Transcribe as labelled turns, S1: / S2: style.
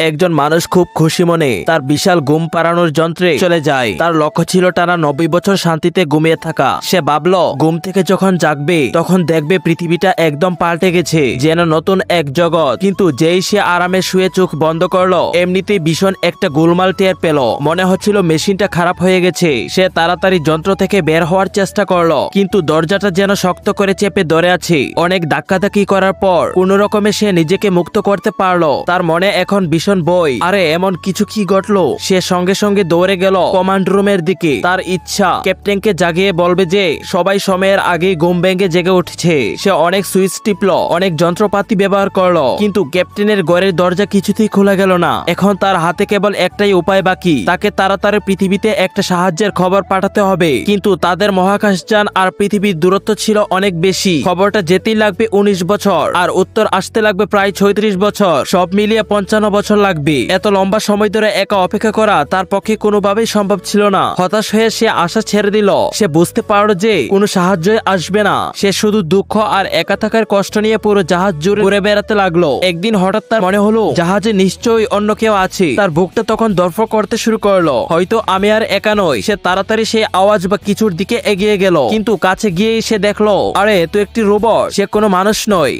S1: একজন মানুষ খুব খুশি মনে তার বিশাল ঘুম পাড়ানোর যন্ত্রে চলে যায়। তার লক্ষ্য ছিল টানা 90 বছর শান্তিতে ঘুমিয়ে থাকা। সে ভাবলো ঘুম থেকে যখন জাগবে তখন দেখবে পৃথিবীটা একদম পাল্টে গেছে, যেন নতুন এক জগৎ। কিন্তু যেই সে আরামে শুয়ে চোখ বন্ধ করলো, এমনিতেই ভীষণ একটা গোলমাল টের পেল। মনে হচ্ছিল মেশিনটা খারাপ হয়ে গেছে। সে তাড়াতাড়ি যন্ত্র থেকে বের হওয়ার চেষ্টা করলো, কিন্তু দরজাটা যেন শক্ত করে চেপে ধরে আছে। অনেক ধাক্কাধাক্কি করার পর কোনো রকমে সে নিজেকে মুক্ত করতে পারলো। তার মনে এখন ভীষণ ভয়। আরে এমন কিছু কি ঘটলো? সে সঙ্গে সঙ্গে দৌড়ে গেল কমান্ড রুমের দিকে। তার ইচ্ছা ক্যাপ্টেনকে জাগিয়ে বলবে যে সবাই সময়ের আগেই ঘুম ভেঙে জেগে উঠেছে। সে অনেক সুইচ টিপলো, অনেক যন্ত্রপাতি ব্যবহার করলো, কিন্তু ক্যাপ্টেনের ঘরের দরজা কিছুতেই খোলা গেল না। এখন তার হাতে কেবল একটাই উপায় বাকি, তাকে তাড়াতাড়ি পৃথিবীতে একটা সাহায্যের খবর পাঠাতে হবে। কিন্তু তাদের মহাকাশযান আর পৃথিবীর দূরত্ব ছিল অনেক বেশি। খবরটা যেতেই লাগবে 19 বছর আর উত্তর আসতে লাগবে প্রায় 36 বছর। সব মিলিয়ে 55 বছর লাগবে। এত লম্বা সময় ধরে একা অপেক্ষা করা তার পক্ষে কোনোভাবেই সম্ভব ছিল না। হতাশ হয়ে সে আশা ছেড়ে দিল। সে বুঝতে পারলো যে কোনো সাহায্যই আসবে না। সে শুধু দুঃখ আর একা থাকার কষ্ট নিয়ে পুরো জাহাজ জুড়ে ঘুরে বেড়াতে লাগলো। একদিন হঠাৎ তার মনে হলো জাহাজে নিশ্চয়ই অন্য কেউ আছে। তার বুকটা তখন দরফর করতে শুরু করলো, হয়তো আমি আর একা নই। সে তাড়াতাড়ি সেই আওয়াজ বা কিছুর দিকে এগিয়ে গেল, কিন্তু কাছে গিয়েই সে দেখলো আরে তো একটি রোবট, সে কোনো মানুষ নয়।